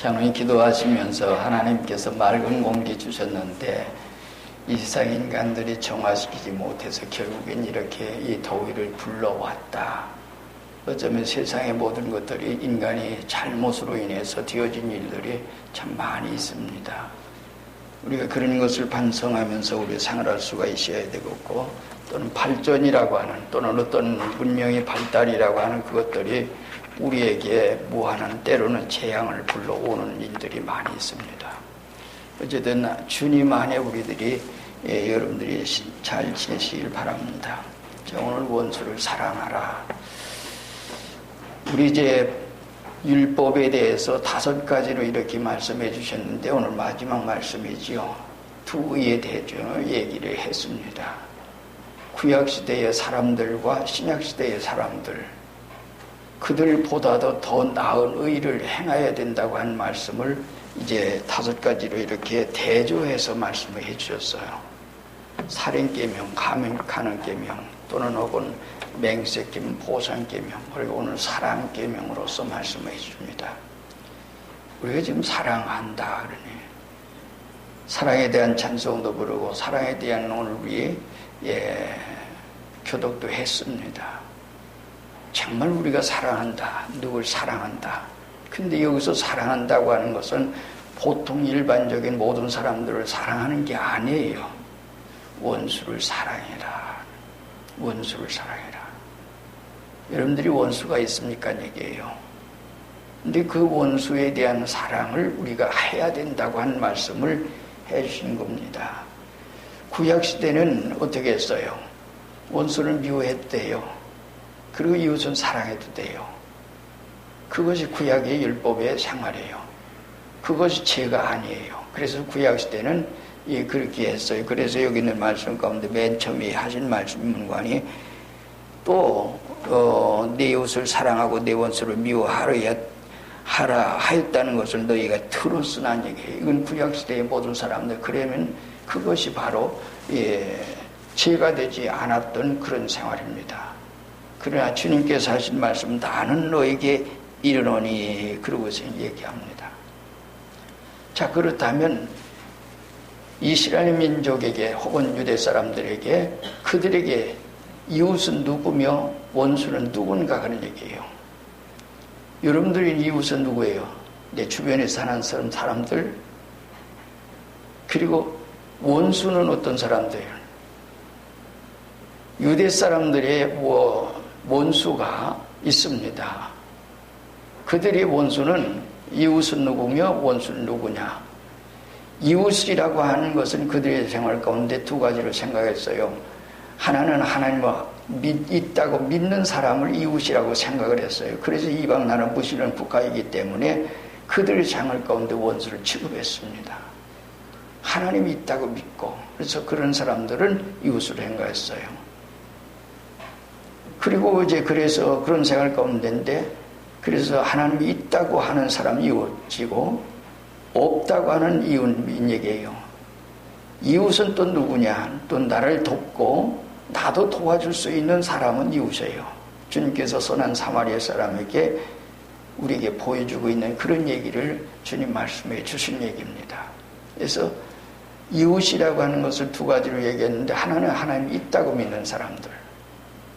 장로님 기도하시면서 하나님께서 맑은 공기 주셨는데 이 세상 인간들이 정화시키지 못해서 결국엔 이렇게 이 더위를 불러왔다. 어쩌면 세상의 모든 것들이 인간이 잘못으로 인해서 되어진 일들이 참 많이 있습니다. 우리가 그런 것을 반성하면서 우리 생활할 수가 있어야 되겠고, 또는 발전이라고 하는, 또는 어떤 문명의 발달이라고 하는 그것들이 우리에게 무한한 때로는 재앙을 불러오는 일들이 많이 있습니다. 어쨌든 주님 안에 우리들이 여러분들이 잘 지내시길 바랍니다. 자, 오늘 원수를 사랑하라. 우리 이제 율법에 대해서 5가지로 이렇게 말씀해 주셨는데 오늘 마지막 말씀이지요. 두 의에 대해서 얘기를 했습니다. 구약시대의 사람들과 신약시대의 사람들, 그들보다도 더 나은 의를 행해야 된다고 한 말씀을 이제 5가지로 이렇게 대조해서 말씀을 해 주셨어요. 살인계명, 가는계명, 또는 혹은 맹세계명, 보상계명, 그리고 오늘 사랑계명으로서 말씀해 주십니다. 우리가 지금 사랑한다 그러니 사랑에 대한 찬송도 부르고 사랑에 대한 오늘 우리 교독도 했습니다. 정말 우리가 사랑한다, 누굴 사랑한다. 근데 여기서 사랑한다고 하는 것은 보통 일반적인 모든 사람들을 사랑하는 게 아니에요. 원수를 사랑해라. 원수를 사랑해라. 여러분들이 원수가 있습니까? 얘기해요. 근데 그 원수에 대한 사랑을 우리가 해야 된다고 한 말씀을 해 주신 겁니다. 구약시대는 어떻게 했어요? 원수를 미워했대요. 그리고 이웃은 사랑해도 돼요. 그것이 구약의 율법의 생활이에요. 그것이 죄가 아니에요. 그래서 구약시대는 그렇게 했어요. 그래서 여기 있는 말씀 가운데 맨 처음에 하신 말씀 문관이 또 내 이웃을 사랑하고 내 원수를 미워하라 하였다는 것을 너희가 들었으나 얘기해요. 이건 구약시대의 모든 사람들. 그러면 그것이 바로 죄가 되지 않았던 그런 생활입니다. 그러나 주님께서 하신 말씀 나는 너에게 이르노니 그러고서 얘기합니다. 자, 그렇다면 이스라엘 민족에게 혹은 유대 사람들에게 그들에게 이웃은 누구며 원수는 누군가 하는 얘기예요. 여러분들의 이웃은 누구예요? 내 주변에 사는 사람들. 그리고 원수는 어떤 사람들이에요? 유대 사람들의 원수가 있습니다. 그들의 원수는 이웃은 누구며 원수는 누구냐? 이웃이라고 하는 것은 그들의 생활 가운데 2가지로 생각했어요. 하나는 하나님을 있다고 믿는 사람을 이웃이라고 생각을 했어요. 그래서 이방 나라 무신론 국가이기 때문에 그들의 생활 가운데 원수를 취급했습니다. 하나님이 있다고 믿고 그래서 그런 사람들은 이웃으로 생각했어요. 그리고 이제 그래서 그런 생활 가운데인데 그래서 하나님이 있다고 하는 사람 이웃이고 없다고 하는 이웃인 얘기예요. 이웃은 또 누구냐? 또 나를 돕고 나도 도와줄 수 있는 사람은 이웃이에요. 주님께서 선한 사마리아 사람에게 우리에게 보여주고 있는 그런 얘기를 주님 말씀해 주신 얘기입니다. 그래서 이웃이라고 하는 것을 2가지로 얘기했는데 하나는 하나님이 있다고 믿는 사람들,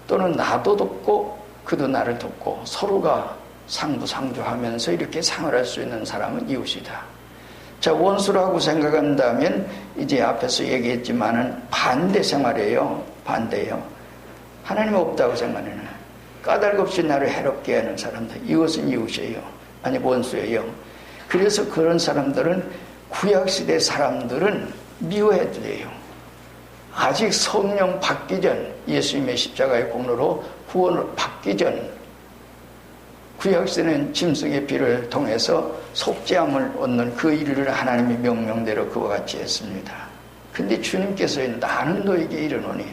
또는 나도 돕고 그도 나를 돕고 서로가 상부상조하면서 이렇게 생활할 수 있는 사람은 이웃이다. 자, 원수라고 생각한다면 이제 앞에서 얘기했지만은 반대 생활이에요. 반대예요. 하나님 없다고 생각하는 까닭 없이 나를 해롭게 하는 사람들, 이것은 이웃이에요. 아니 원수예요. 그래서 그런 사람들은 구약시대 사람들은 미워해야 돼요. 아직 성령 받기 전, 예수님의 십자가의 공로로 구원을 받기 전, 구약시대는 짐승의 피를 통해서 속죄함을 얻는 그 일을 하나님의 명령대로 그와 같이 했습니다. 근데 주님께서 나는 너에게 이르노니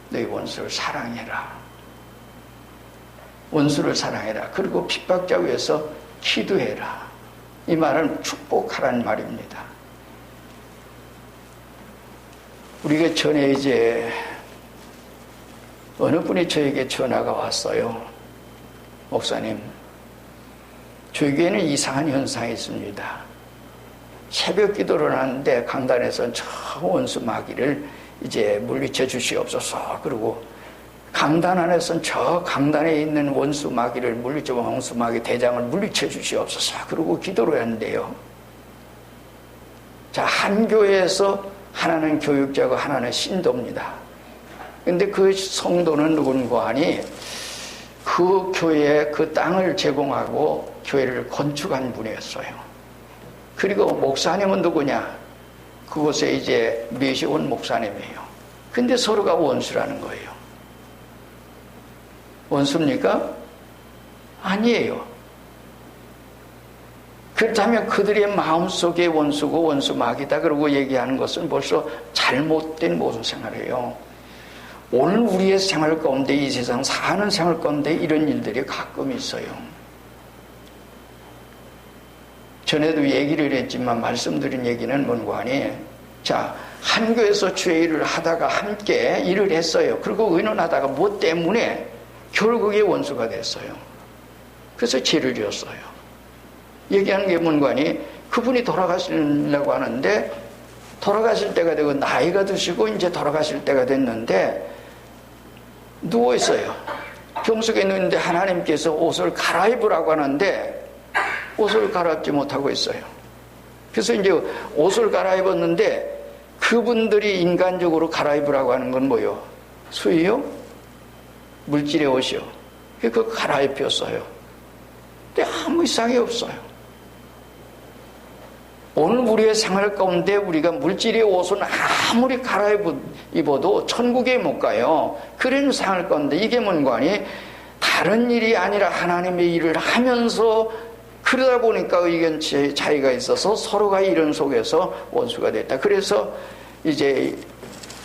너희 원수를 사랑해라. 원수를 사랑해라. 그리고 핍박자 위에서 기도해라. 이 말은 축복하라는 말입니다. 우리가 전에 이제 어느 분이 저에게 전화가 왔어요. 목사님, 저에게는 이상한 현상이 있습니다. 새벽 기도를 하는데 강단에서 저 원수 마귀를 이제 물리쳐 주시옵소서. 그리고 강단 안에서는 저 강단에 있는 원수 마귀를 물리쳐, 원수 마귀 대장을 물리쳐 주시옵소서. 그리고 기도를 하는데요. 자, 한 교회에서 하나는 교육자고 하나는 신도입니다. 근데 그 성도는 누군가 하니 그 교회에 그 땅을 제공하고 교회를 건축한 분이었어요. 그리고 목사님은 누구냐? 그곳에 이제 몇이 온 목사님이에요. 근데 서로가 원수라는 거예요. 원수입니까? 아니에요. 그렇다면 그들의 마음속에 원수고 원수 마귀다 그러고 얘기하는 것은 벌써 잘못된 모든 생활이에요. 오늘 우리의 생활 가운데, 이 세상 사는 생활 가운데 이런 일들이 가끔 있어요. 전에도 얘기를 했지만 말씀드린 얘기는 뭔가 하니, 자, 한 교회에서 주일을 하다가 함께 일을 했어요. 그리고 의논하다가 뭐 때문에 결국에 원수가 됐어요. 그래서 죄를 지었어요. 얘기하는 게 뭔가 하니, 그분이 돌아가시려고 하는데 돌아가실 때가 되고 나이가 드시고 이제 돌아가실 때가 됐는데 누워있어요. 병석에 누웠는데 하나님께서 옷을 갈아입으라고 하는데 옷을 갈아입지 못하고 있어요. 그래서 이제 옷을 갈아입었는데 그분들이 인간적으로 갈아입으라고 하는 건 뭐요? 수의요? 물질의 옷이요. 그거 갈아입혔어요. 근데 아무 이상이 없어요. 오늘 우리의 생활 가운데 우리가 물질의 옷은 아무리 갈아입어도 천국에 못 가요. 그런 생활 가운데 이게 뭔가 하니 다른 일이 아니라 하나님의 일을 하면서 그러다 보니까 의견 차이가 있어서 서로가 이런 속에서 원수가 됐다. 그래서 이제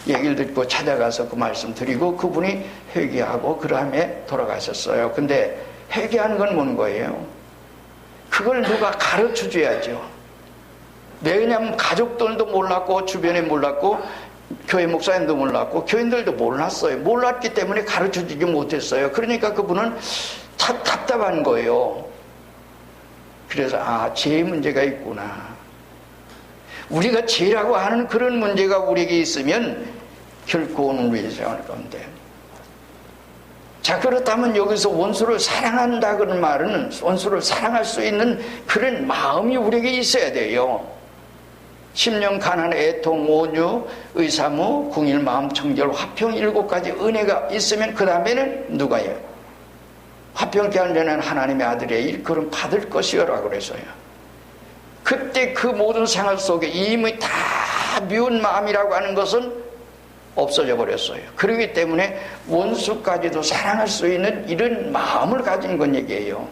얘기를 듣고 찾아가서 그 말씀 드리고 그분이 회개하고 그 다음에 돌아가셨어요. 근데 회개하는 건 뭔 거예요? 그걸 누가 가르쳐 줘야죠. 왜냐하면 가족들도 몰랐고 주변에 몰랐고 교회 목사님도 몰랐고 교인들도 몰랐어요. 몰랐기 때문에 가르쳐 주지 못했어요. 그러니까 그분은 답답한 거예요. 그래서 죄의 문제가 있구나. 우리가 죄라고 하는 그런 문제가 우리에게 있으면 결코 오늘 우리의 생활 가운데, 자, 그렇다면 여기서 원수를 사랑한다 그런 말은 원수를 사랑할 수 있는 그런 마음이 우리에게 있어야 돼요. 심령, 가난, 애통, 온유, 의사무, 궁일, 마음, 청결, 화평 7가지 은혜가 있으면 그 다음에는 누가요? 화평케 하는 자는 하나님의 아들의 일컬음 받을 것이여라 그래서요. 그때 그 모든 생활 속에 이미 다 미운 마음이라고 하는 것은 없어져 버렸어요. 그렇기 때문에 원수까지도 사랑할 수 있는 이런 마음을 가진 건 얘기예요.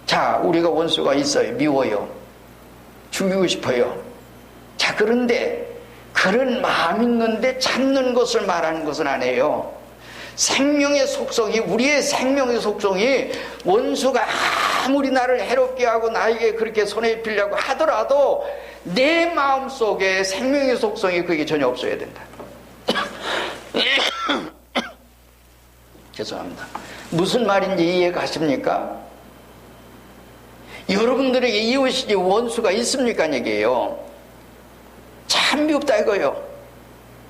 자, 우리가 원수가 있어요. 미워요. 죽이고 싶어요. 자, 그런데 그런 마음 있는데 참는 것을 말하는 것은 아니에요. 생명의 속성이, 우리의 생명의 속성이 원수가 아무리 나를 해롭게 하고 나에게 그렇게 손해입히려고 하더라도 내 마음속에 생명의 속성이 그게 전혀 없어야 된다. 죄송합니다. 무슨 말인지 이해가십니까? 여러분들에게 이웃이 원수가 있습니까? 얘기해요. 참 미웠다 이거요.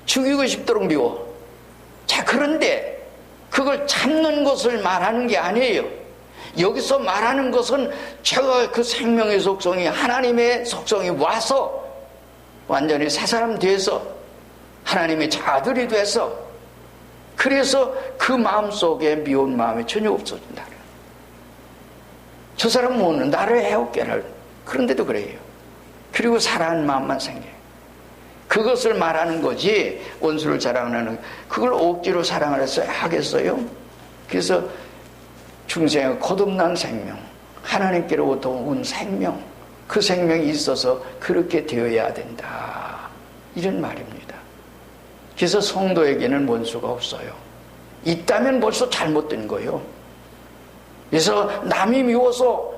죽이고 싶도록 미워. 자, 그런데 그걸 참는 것을 말하는 게 아니에요. 여기서 말하는 것은 제가 그 생명의 속성이, 하나님의 속성이 와서 완전히 새 사람 돼서 하나님의 자들이 돼서, 그래서 그 마음속에 미운 마음이 전혀 없어진다. 저 사람은 뭐는 나를 해롭게를, 그런데도 그래요. 그리고 사랑하는 마음만 생겨요. 그것을 말하는 거지 원수를 사랑하는, 그걸 억지로 사랑을 해서 하겠어요? 그래서 중생의 거듭난 생명, 하나님께로부터 온 생명, 그 생명이 있어서 그렇게 되어야 된다, 이런 말입니다. 그래서 성도에게는 원수가 없어요. 있다면 벌써 잘못된 거예요. 그래서 남이 미워서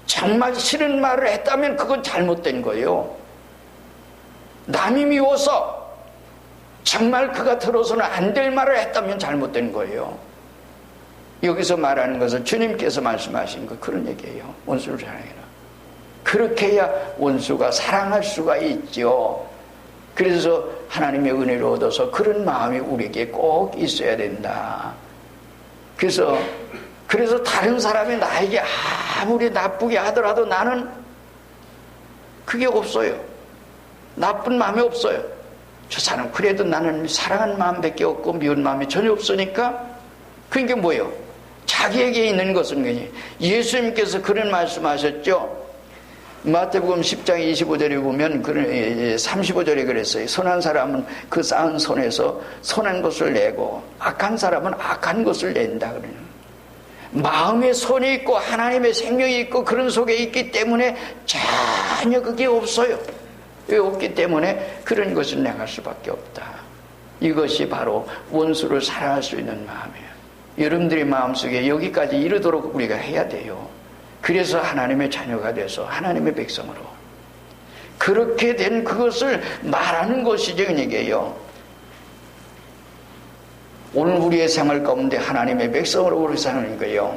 정말 싫은 말을 했다면 그건 잘못된 거예요. 남이 미워서 정말 그가 들어서는 안 될 말을 했다면 잘못된 거예요. 여기서 말하는 것은 주님께서 말씀하신 것, 그런 얘기예요. 원수를 사랑해라. 그렇게 해야 원수가 사랑할 수가 있죠. 그래서 하나님의 은혜를 얻어서 그런 마음이 우리에게 꼭 있어야 된다. 그래서 다른 사람이 나에게 아무리 나쁘게 하더라도 나는 그게 없어요. 나쁜 마음이 없어요. 저 사람 그래도 나는 사랑하는 마음밖에 없고 미운 마음이 전혀 없으니까, 그게 뭐예요? 자기에게 있는 것은 그냥 예수님께서 그런 말씀하셨죠. 마태복음 10장 25절에 보면 35절에 그랬어요. 선한 사람은 그 쌓은 손에서 선한 것을 내고 악한 사람은 악한 것을 낸다 그래요. 마음에 손이 있고 하나님의 생명이 있고 그런 속에 있기 때문에 전혀 그게 없어요. 없기 때문에 그런 것을 내갈 수밖에 없다. 이것이 바로 원수를 사랑할 수 있는 마음이에요. 여러분들의 마음속에 여기까지 이르도록 우리가 해야 돼요. 그래서 하나님의 자녀가 돼서 하나님의 백성으로, 그렇게 된 그것을 말하는 것이죠. 그 얘기예요. 오늘 우리의 생활 가운데 하나님의 백성으로 우리 사는 거예요.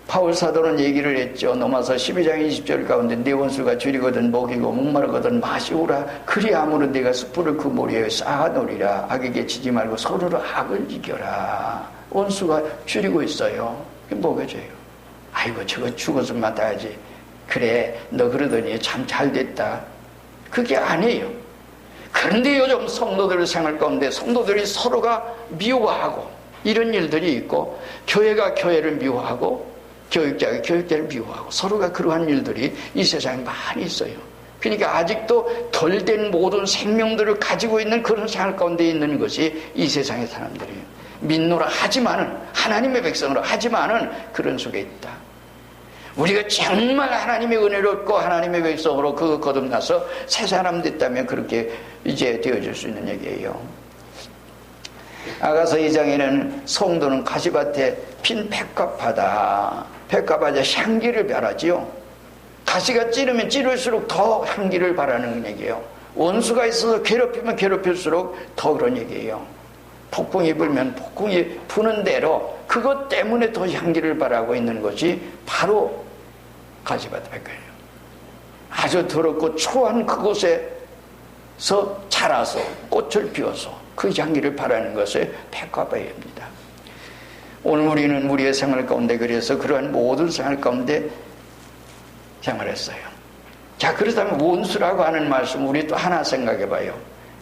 바울 사도는 얘기를 했죠. 로마서 12장 20절 가운데 네 원수가 줄이거든 먹이고 목마르거든 마시오라. 그리함으로 네가 숯불을 그 모리에 쌓아놓으리라. 악에게 지지 말고 서로를 악을 이겨라. 원수가 줄이고 있어요. 먹여줘요. 아이고 저거 죽어서 맡아야지. 그래 너 그러더니 참 잘됐다. 그게 아니에요. 그런데 요즘 성도들 생활 가운데 성도들이 서로가 미워하고 이런 일들이 있고, 교회가 교회를 미워하고 교육자가 교육자를 미워하고 서로가 그러한 일들이 이 세상에 많이 있어요. 그러니까 아직도 덜 된 모든 생명들을 가지고 있는 그런 생활 가운데 있는 것이 이 세상의 사람들이에요. 믿노라 하지만은, 하나님의 백성으로 하지만은 그런 속에 있다. 우리가 정말 하나님의 은혜를 얻고 하나님의 백성으로 그거 거듭나서 새 사람 됐다면 그렇게 이제 되어질 수 있는 얘기예요. 아가서 2장에는 성도는 가시밭에 핀 백합하다. 백합하자 향기를 바라지요. 가시가 찌르면 찌를수록 더 향기를 바라는 얘기예요. 원수가 있어서 괴롭히면 괴롭힐수록 더 그런 얘기예요. 폭풍이 불면 폭풍이 부는 대로 그것 때문에 더 향기를 바라고 있는 것이 바로 가시밭 백합이에요. 아주 더럽고 초한 그곳에서 자라서 꽃을 피워서 그 향기를 바라는 것을 백합화입니다. 오늘 우리는 우리의 생활 가운데 그래서 그러한 모든 생활 가운데 생활했어요. 자, 그렇다면 원수라고 하는 말씀 우리 또 하나 생각해 봐요.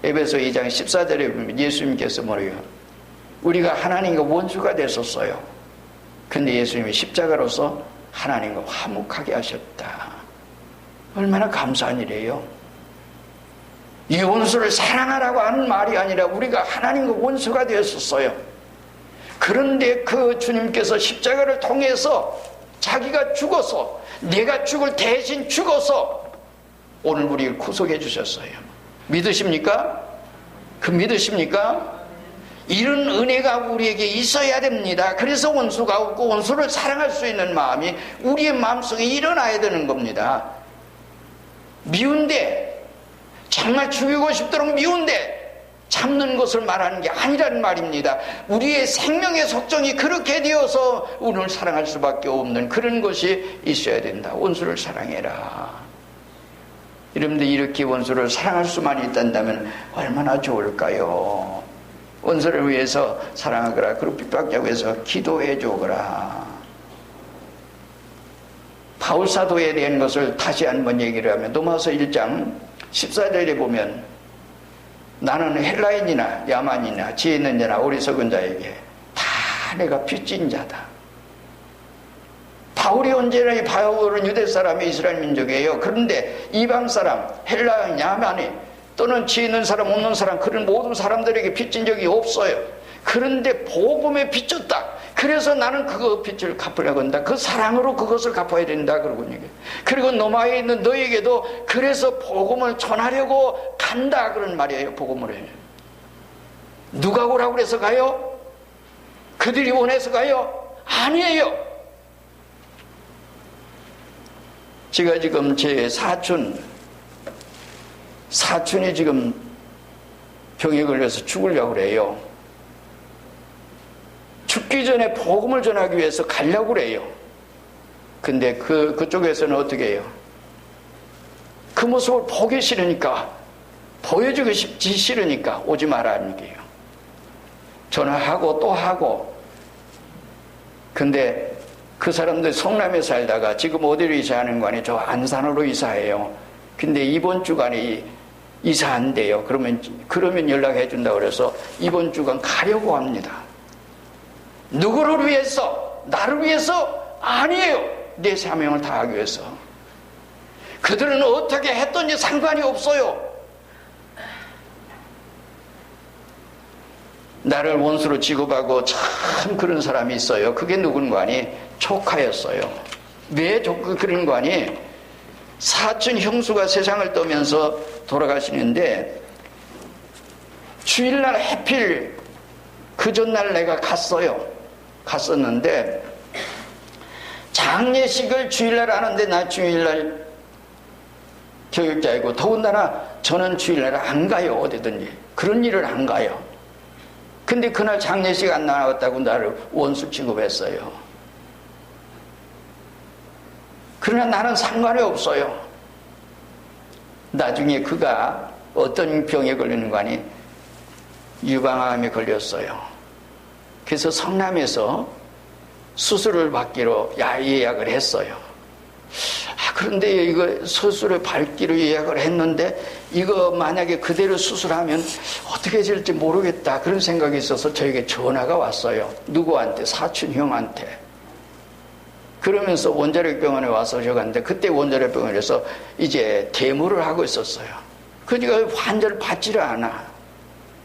에베소 2장 14절에 보면 예수님께서 뭐래요? 우리가 하나님과 원수가 됐었어요. 근데 예수님이 십자가로서 하나님과 화목하게 하셨다. 얼마나 감사한 일이에요. 이 원수를 사랑하라고 하는 말이 아니라 우리가 하나님과 원수가 되었었어요. 그런데 그 주님께서 십자가를 통해서 자기가 죽어서, 내가 죽을 대신 죽어서 오늘 우리를 구속해 주셨어요. 믿으십니까? 그 믿으십니까? 이런 은혜가 우리에게 있어야 됩니다. 그래서 원수가 없고 원수를 사랑할 수 있는 마음이 우리의 마음속에 일어나야 되는 겁니다. 미운데, 정말 죽이고 싶도록 미운데 참는 것을 말하는 게 아니라는 말입니다. 우리의 생명의 속성이 그렇게 되어서 우리를 사랑할 수밖에 없는 그런 것이 있어야 된다. 원수를 사랑해라. 여러분들 이렇게 원수를 사랑할 수만 있단다면 얼마나 좋을까요? 원수를 위해서 사랑하거라. 그리고 핍박자고 해서 기도해 주거라. 바울 사도에 대한 것을 다시 한번 얘기를 하면 로마서 1장 14절에 보면 나는 헬라인이나 야만이나 지혜 있는 자나 어리석은 자에게 다 내가 빚진 자다. 바울이 언제나 바울은 유대 사람이 이스라엘 민족이에요. 그런데 이방 사람, 헬라인, 야만이 또는 지혜 있는 사람, 없는 사람, 그런 모든 사람들에게 빚진 적이 없어요. 그런데 복음에 빚졌다. 그래서 나는 그 빚을 갚으려고 한다. 그 사랑으로 그것을 갚아야 된다. 그러고 얘기해요. 그리고 로마에 있는 너에게도 그래서 복음을 전하려고 간다. 그런 말이에요. 복음을 해요. 누가 오라고 그래서 가요? 그들이 원해서 가요? 아니에요. 제가 지금 제 사촌이 지금 병에 걸려서 죽으려고 그래요. 죽기 전에 복음을 전하기 위해서 가려고 그래요. 근데 그쪽에서는 어떻게 해요? 그 모습을 보기 싫으니까, 보여주기 싫으니까 오지 말라는 얘기예요. 전화하고 또 하고. 근데 그 사람들 성남에 살다가 지금 어디로 이사하는 거 아니에요? 저 안산으로 이사해요. 근데 이번 주간에 이사한대요. 그러면 연락해 준다고 그래서 이번 주간 가려고 합니다. 누구를 위해서? 나를 위해서? 아니에요. 내 사명을 다하기 위해서. 그들은 어떻게 했든지 상관이 없어요. 나를 원수로 취급하고 참 그런 사람이 있어요. 그게 누군가 하니 조카였어요. 왜 그런 거 아니? 사촌 형수가 세상을 떠면서 돌아가시는데 주일날 하필 그 전날 내가 갔었는데 장례식을 주일날 하는데 나 주일날 교육자이고 더군다나 저는 주일날 안 가요. 어디든지 그런 일을 안 가요. 근데 그날 장례식 안 나왔다고 나를 원수 취급했어요. 그러나 나는 상관이 없어요. 나중에 그가 어떤 병에 걸리는 거 아니? 유방암에 걸렸어요. 그래서 성남에서 수술을 받기로 예약을 했어요. 그런데 이거 수술을 받기로 예약을 했는데 이거 만약에 그대로 수술하면 어떻게 될지 모르겠다 그런 생각이 있어서 저에게 전화가 왔어요. 누구한테? 사촌 형한테. 그러면서 원자력병원에 와서 오셔갔는데 그때 원자력병원에서 이제 대무를 하고 있었어요. 그러니까 환자를 받지를 않아.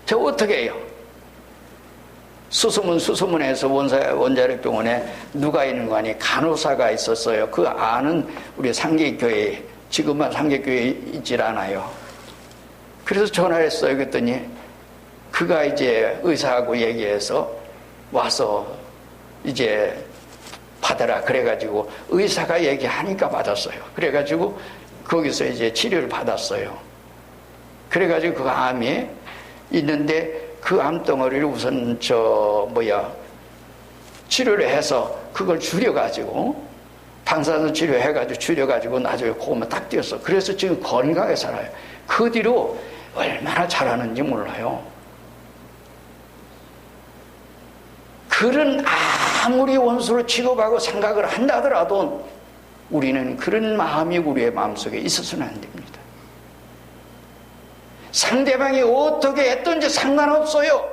저 어떻게 해요? 수소문해서 원자력병원에 누가 있는 거 아니? 간호사가 있었어요. 그 아는 우리 상계교회, 지금은 상계교회에 있질 않아요. 그래서 전화를 했어요. 그랬더니 그가 이제 의사하고 얘기해서 와서 이제 받아라. 그래가지고 의사가 얘기하니까 받았어요. 그래가지고 거기서 이제 치료를 받았어요. 그래가지고 그 암이 있는데 그 암덩어리를 우선 치료를 해서 그걸 줄여가지고 방사선 치료해가지고 줄여가지고 나중에 고만 딱 띄었어. 그래서 지금 건강하게 살아요. 그 뒤로 얼마나 잘하는지 몰라요. 그런 아무리 원수로 취급하고 생각을 한다 하더라도 우리는 그런 마음이 우리의 마음속에 있어서는 안 됩니다. 상대방이 어떻게 했든지 상관없어요.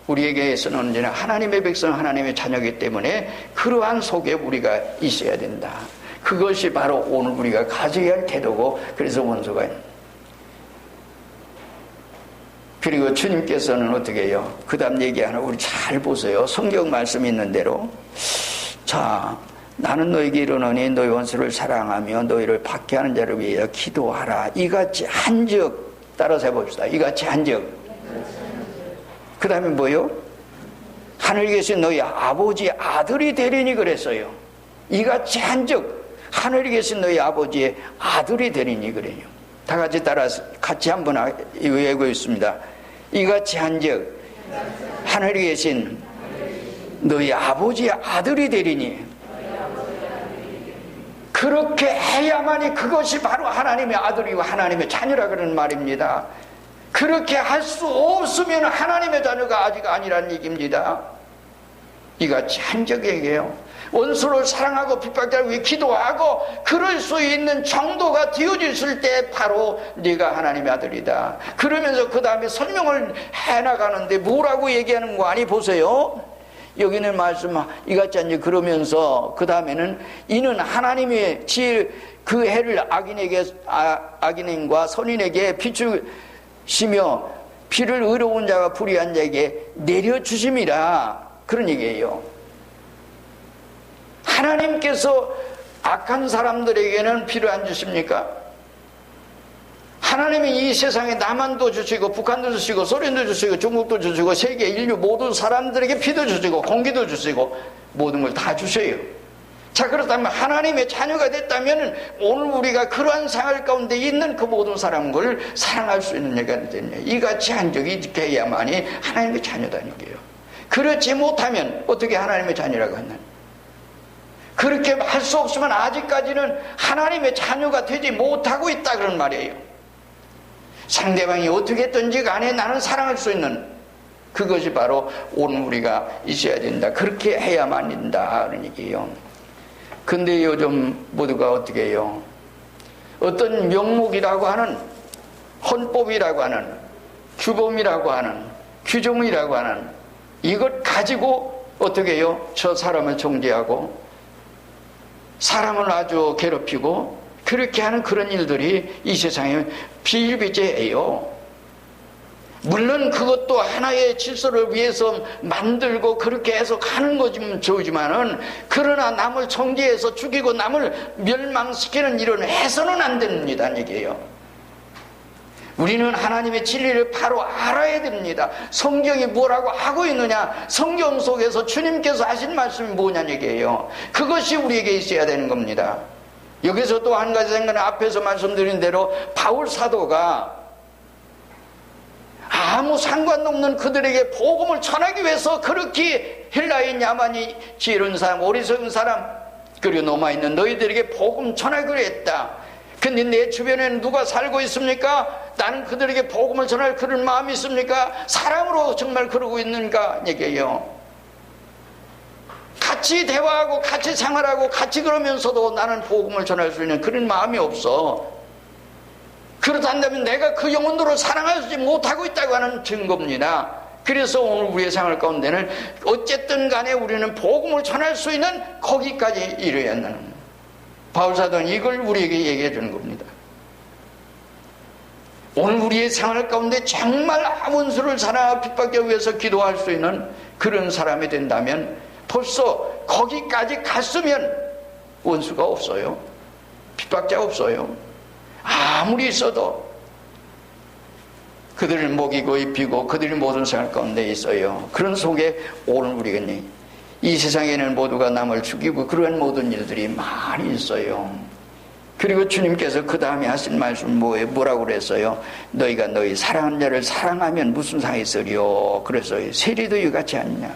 우리에게서는 언제나 하나님의 백성, 하나님의 자녀이기 때문에 그러한 속에 우리가 있어야 된다. 그것이 바로 오늘 우리가 가져야 할 태도고, 그래서 원수가 그리고 주님께서는 어떻게 해요? 그 다음 얘기하는 우리 잘 보세요. 성경 말씀이 있는 대로 자, 나는 너에게 이르노니 너희 원수를 사랑하며 너희를 박해하는 자를 위하여 기도하라. 이같이 한즉 따라서 해봅시다. 이같이 한즉. 그 다음에 뭐요? 하늘에 계신 너희 아버지의 아들이 되리니 그랬어요. 이같이 한즉 하늘에 계신 너희 아버지의 아들이 되리니 그래요. 다 같이 따라서 같이 한번 외우고 있습니다. 이같이 한즉 하늘에 계신 너희 아버지의 아들이 되리니. 그렇게 해야만이 그것이 바로 하나님의 아들이고 하나님의 자녀라 그러는 말입니다. 그렇게 할 수 없으면 하나님의 자녀가 아직 아니라는 얘기입니다. 이같이 한적에게요. 원수를 사랑하고 핍박자를 위해 기도하고 그럴 수 있는 정도가 되어졌을 때 바로 네가 하나님의 아들이다. 그러면서 그 다음에 설명을 해나가는데 뭐라고 얘기하는 거 아니? 보세요. 여기는 말씀 이같이 한지 그러면서 그 다음에는 이는 하나님의 지혜 그 해를 악인과 선인에게 비추시며 피를 의로운 자가 불의한 자에게 내려주심이라 그런 얘기예요. 하나님께서 악한 사람들에게는 피를 안 주십니까? 하나님이 이 세상에 남한도 주시고 북한도 주시고 소련도 주시고 중국도 주시고 세계 인류 모든 사람들에게 피도 주시고 공기도 주시고 모든 걸 다 주셔요. 자, 그렇다면 하나님의 자녀가 됐다면 오늘 우리가 그러한 생활 가운데 있는 그 모든 사람을 사랑할 수 있는 얘기가 되네요. 이같이 한 적이 있게 해야만이 하나님의 자녀다는 거예요. 그렇지 못하면 어떻게 하나님의 자녀라고 했나? 그렇게 할 수 없으면 아직까지는 하나님의 자녀가 되지 못하고 있다 그런 말이에요. 상대방이 어떻게 했든지 간에 나는 사랑할 수 있는 그것이 바로 오늘 우리가 있어야 된다. 그렇게 해야만 된다 그런 얘기예요. 근데 요즘 모두가 어떻게 해요? 어떤 명목이라고 하는, 헌법이라고 하는, 규범이라고 하는, 규정이라고 하는 이것 가지고 어떻게 해요? 저 사람을 정죄하고 사람을 아주 괴롭히고 그렇게 하는 그런 일들이 이 세상에 비일비재해요. 물론 그것도 하나의 질서를 위해서 만들고 그렇게 해서 가는 거지만은, 그러나 남을 정죄해서 죽이고 남을 멸망시키는 일은 해서는 안 됩니다 얘기예요. 우리는 하나님의 진리를 바로 알아야 됩니다. 성경이 뭐라고 하고 있느냐, 성경 속에서 주님께서 하신 말씀이 뭐냐는 얘기예요. 그것이 우리에게 있어야 되는 겁니다. 여기서 또 한 가지 생각은 앞에서 말씀드린 대로 바울 사도가 아무 상관없는 그들에게 복음을 전하기 위해서 그렇게 헬라인, 야만이, 지혜로운 사람, 어리석은 사람, 그리고 남아있는 너희들에게 복음 전하기로 했다. 근데 내 주변에는 누가 살고 있습니까? 나는 그들에게 복음을 전할 그런 마음이 있습니까? 사랑으로 정말 그러고 있는가 얘기해요. 같이 대화하고 같이 생활하고 같이 그러면서도 나는 복음을 전할 수 있는 그런 마음이 없어. 그렇다면 내가 그 영혼들을 사랑하지 못하고 있다고 하는 증거입니다. 그래서 오늘 우리의 생활 가운데는 어쨌든 간에 우리는 복음을 전할 수 있는 거기까지 이르어야 한다는, 바울사도는 이걸 우리에게 얘기해 주는 겁니다. 오늘 우리의 생활 가운데 정말 원수를 사랑하고 핍박하기 위해서 기도할 수 있는 그런 사람이 된다면 벌써 거기까지 갔으면 원수가 없어요. 핍박자 없어요. 아무리 있어도 그들을 먹이고 입히고 그들이 모든 생활 가운데 있어요. 그런 속에 오늘 우리가 이 세상에는 모두가 남을 죽이고 그런 모든 일들이 많이 있어요. 그리고 주님께서 그 다음에 하신 말씀 뭐라고 그랬어요? 너희가 너희 사랑하는 자를 사랑하면 무슨 상이 있으리요? 그래서 세리도 이같이 않냐?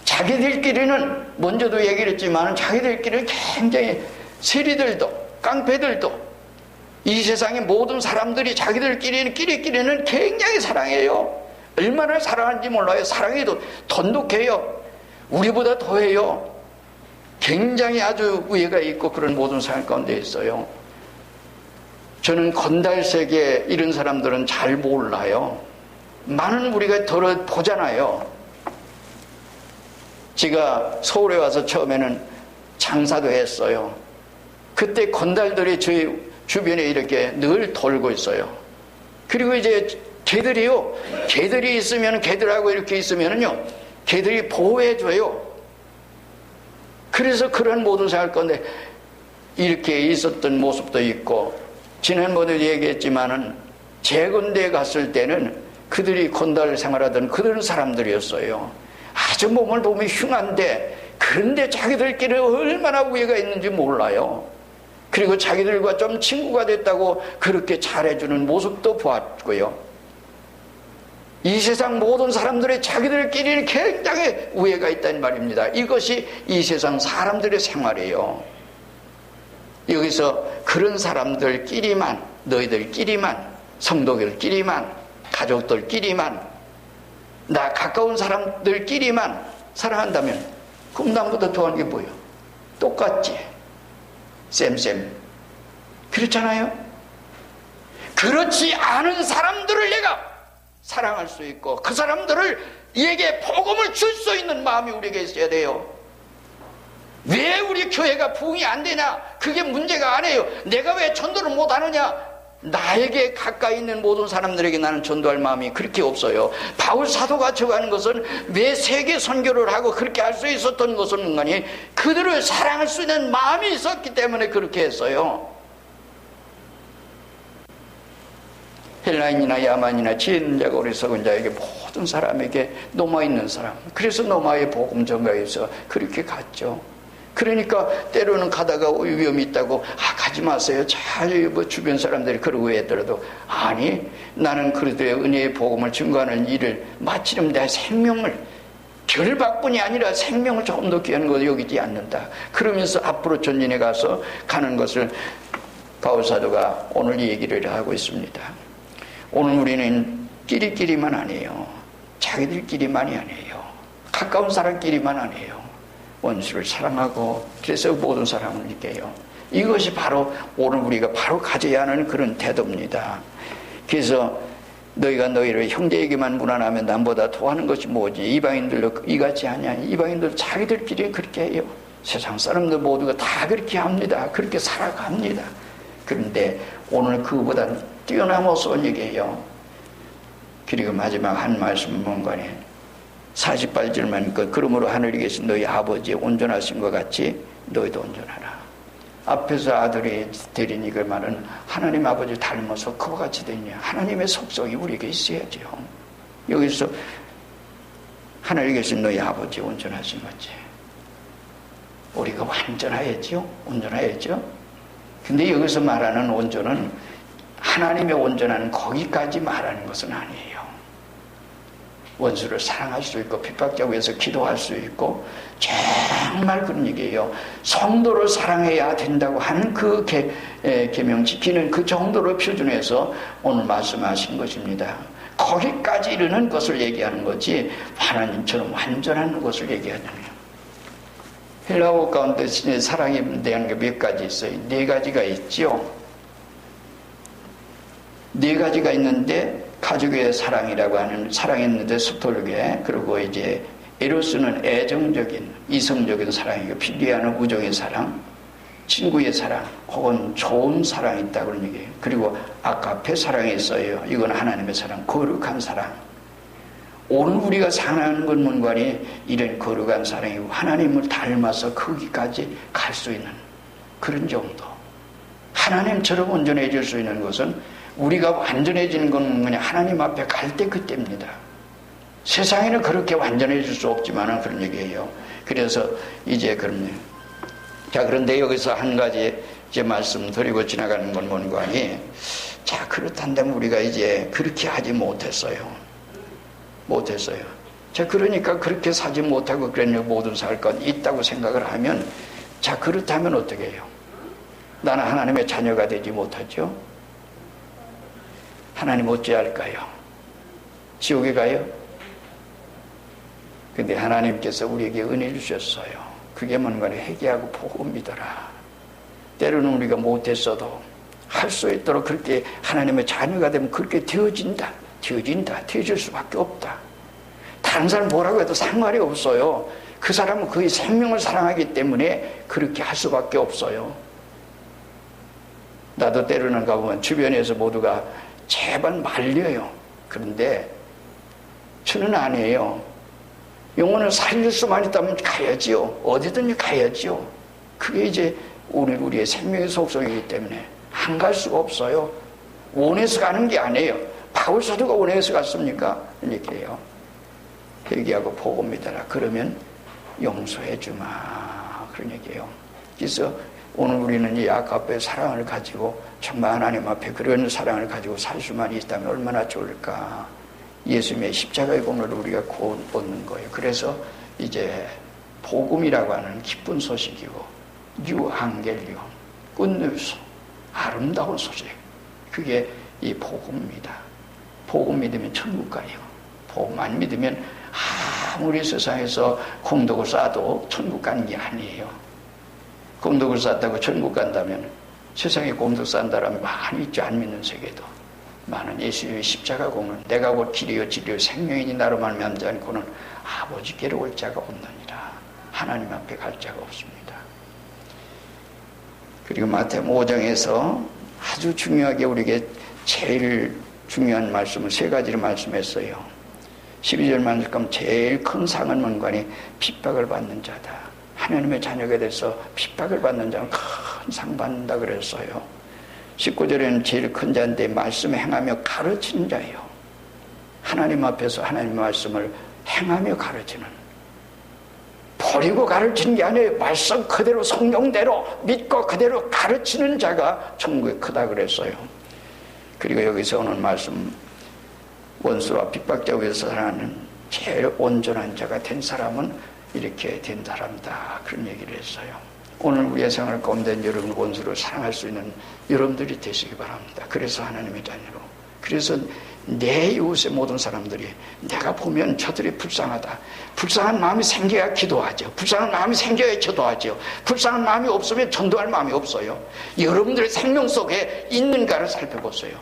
자기들끼리는, 먼저도 얘기를 했지만 자기들끼리는 굉장히, 세리들도 깡패들도 이 세상의 모든 사람들이 자기들끼리는 굉장히 사랑해요. 얼마나 사랑하는지 몰라요. 사랑해도 돈독해요. 우리보다 더해요. 굉장히 아주 우애가 있고 그런 모든 삶 가운데 있어요. 저는 건달세계 이런 사람들은 잘 몰라요. 많은 우리가 보잖아요. 제가 서울에 와서 처음에는 장사도 했어요. 그때 건달들이 저희 주변에 이렇게 늘 돌고 있어요. 그리고 이제 개들이 있으면, 개들하고 이렇게 있으면은요, 개들이 보호해줘요. 그래서 그런 모든 생활 건데 이렇게 있었던 모습도 있고, 지난번에도 얘기했지만은 제군대에 갔을 때는 그들이 건달 생활하던 그런 사람들이었어요. 아주 몸을 보면 흉한데, 그런데 자기들끼리 얼마나 우애가 있는지 몰라요. 그리고 자기들과 좀 친구가 됐다고 그렇게 잘해주는 모습도 보았고요. 이 세상 모든 사람들의 자기들끼리 굉장히 우애가 있다는 말입니다. 이것이 이 세상 사람들의 생활이에요. 여기서 그런 사람들끼리만, 너희들끼리만, 성도들끼리만, 가족들끼리만, 나 가까운 사람들끼리만 사랑한다면 그럼 남보다 더한 게 뭐예요? 똑같지. 쌤. 그렇잖아요? 그렇지 않은 사람들을 내가 사랑할 수 있고 그 사람들에게 복음을 줄 수 있는 마음이 우리에게 있어야 돼요. 왜 우리 교회가 부흥이 안 되냐? 그게 문제가 아니에요. 내가 왜 전도를 못하느냐? 나에게 가까이 있는 모든 사람들에게 나는 전도할 마음이 그렇게 없어요. 바울 사도가 저하는 것은 왜 세계 선교를 하고 그렇게 할 수 있었던 것은 뭔가니 그들을 사랑할 수 있는 마음이 있었기 때문에 그렇게 했어요. 헬라인이나 야만이나 지혜있는 자가 어리석은 자에게 모든 사람에게 노마있는 사람, 그래서 노마의 복음 전가에서 그렇게 갔죠. 그러니까 때로는 가다가 위험이 있다고 가지 마세요. 잘 뭐 주변 사람들이 그러고 했더라도 아니 나는 그래도 은혜의 복음을 증거하는 일을 마치려면 내 생명을 결박뿐이 아니라 생명을 조금 더 귀한 거 여기지 않는다. 그러면서 앞으로 전진해 가서 가는 것을 바울사도가 오늘 얘기를 하고 있습니다. 오늘 우리는 끼리끼리만 아니에요. 자기들끼리만이 아니에요. 가까운 사람끼리만 아니에요. 원수를 사랑하고 그래서 모든 사람을 이겨요. 이것이 바로 오늘 우리가 바로 가져야 하는 그런 태도입니다. 그래서 너희가 너희를 형제에게만 무난하면 남보다 더하는 것이 뭐지? 이방인들도 이같이 하냐? 이방인들 자기들끼리 그렇게 해요. 세상 사람들 모두가 다 그렇게 합니다. 그렇게 살아갑니다. 그런데 오늘 그보다 뛰어넘어서 얘기해요. 그리고 마지막 한 말씀은 뭔가네. 48절만 그러므로 하늘에 계신 너희 아버지 온전하신 것 같이 너희도 온전하라. 앞에서 아들이 드린 이걸 말은 하나님 아버지를 닮아서 그와 같이 되냐. 하나님의 속성이 우리에게 있어야죠. 여기서 하늘에 계신 너희 아버지 온전하신 거지. 우리가 완전하였죠. 온전하였죠. 근데 여기서 말하는 온전은 하나님의 온전한 거기까지 말하는 것은 아니에요. 원수를 사랑할 수 있고 핍박자고 해서 기도할 수 있고 정말 그런 얘기예요. 성도를 사랑해야 된다고 하는 그 계명 지키는 그 정도로 표준해서 오늘 말씀하신 것입니다. 거기까지 이르는 것을 얘기하는 거지 하나님처럼 완전한 것을 얘기하는 거예요. 헬라어 가운데 사랑에 대한 게 몇 가지 있어요. 4가지가 있죠. 4가지가 있는데 가족의 사랑이라고 하는 사랑했는데 서툴게, 그리고 이제 에로스는 애정적인 이성적인 사랑이고 필리아는 우정의 사랑, 친구의 사랑 혹은 좋은 사랑이 있다고 그런 얘기예요. 그리고 아카페 사랑이 있어요. 이건 하나님의 사랑, 거룩한 사랑. 오늘 우리가 사랑하는 건 뭔가니 이런 거룩한 사랑이고 하나님을 닮아서 거기까지 갈 수 있는 그런 정도. 하나님처럼 온전해질 수 있는 것은 우리가 완전해지는 건 그냥 하나님 앞에 갈 때 그때입니다. 세상에는 그렇게 완전해질 수 없지만은 그런 얘기예요. 그래서 이제 그럼요. 자, 그런데 여기서 한 가지 이제 말씀드리고 지나가는 건 뭔가 하니, 자, 그렇단다면 우리가 이제 그렇게 하지 못했어요. 자, 그러니까 그렇게 사지 못하고 그랬냐, 모든 살 건 있다고 생각을 하면, 자, 그렇다면 어떻게 해요? 나는 하나님의 자녀가 되지 못하죠? 하나님 어찌할까요? 지옥에 가요? 근데 하나님께서 우리에게 은혜를 주셨어요. 그게 뭔가 회개하고 복음 믿어라. 때로는 우리가 못했어도 할 수 있도록 그렇게 하나님의 자녀가 되면 그렇게 되어질 수밖에 없다. 다른 사람 뭐라고 해도 상관이 없어요. 그 사람은 그의 생명을 사랑하기 때문에 그렇게 할 수밖에 없어요. 나도 때로는 가보면 주변에서 모두가 제발 말려요. 그런데 저는 아니에요. 영혼을 살릴 수만 있다면 가야지요. 어디든지 가야지요. 그게 이제 우리의 생명의 속성이기 때문에 안 갈 수가 없어요. 원해서 가는 게 아니에요. 바울 사도가 원해서 갔습니까? 이렇게 해요. 회개하고 복음 믿어라. 그러면 용서해 주마. 그런 얘기예요. 그래서 오늘 우리는 이 아카페 사랑을 가지고 정말 하나님 앞에 그런 사랑을 가지고 살 수만 있다면 얼마나 좋을까. 예수님의 십자가의 공로를 우리가 곧 얻는 거예요. 그래서 이제 복음이라고 하는 기쁜 소식이고 유앙겔리온, 굿뉴스, 아름다운 소식, 그게 이 복음입니다. 복음 믿으면 천국 가요. 복음 안 믿으면 아무리 세상에서 공덕을 쌓아도 천국 가는 게 아니에요. 공덕을 쌓았다고 천국 간다면 세상에 공덕 쌓는다라면 많이 있죠. 안 믿는 세계도 많은. 예수님의 십자가 공은 내가 곧 길이요 진리요 생명이니 나로 말미암지 않고는 아버지께로 올 자가 없느니라. 하나님 앞에 갈 자가 없습니다. 그리고 마태복음 5장에서 아주 중요하게 우리에게 제일 중요한 말씀을 3가지를 말씀했어요. 12절 말씀 제일 큰 상은 뭔가니 핍박을 받는 자다. 하나님의 자녀가 돼서 핍박을 받는 자는 큰 상 받는다 그랬어요. 19절에는 제일 큰 자인데 말씀을 행하며 가르치는 자예요. 하나님 앞에서 하나님의 말씀을 행하며 가르치는, 버리고 가르치는 게 아니에요. 말씀 그대로 성령대로 믿고 그대로 가르치는 자가 천국에 크다 그랬어요. 그리고 여기서 오늘 말씀, 원수와 핍박자 위에서 살아가는 제일 온전한 자가 된 사람은 이렇게 된 사람이다, 그런 얘기를 했어요. 오늘 우리의 생활 가운데 여러분 원수를 사랑할 수 있는 여러분들이 되시기 바랍니다. 그래서 하나님의 자녀로, 그래서 내 이웃의 모든 사람들이 내가 보면 저들이 불쌍하다, 불쌍한 마음이 생겨야 기도하죠. 불쌍한 마음이 생겨야 전도하죠. 불쌍한 마음이 없으면 전도할 마음이 없어요. 여러분들의 생명 속에 있는가를 살펴보세요.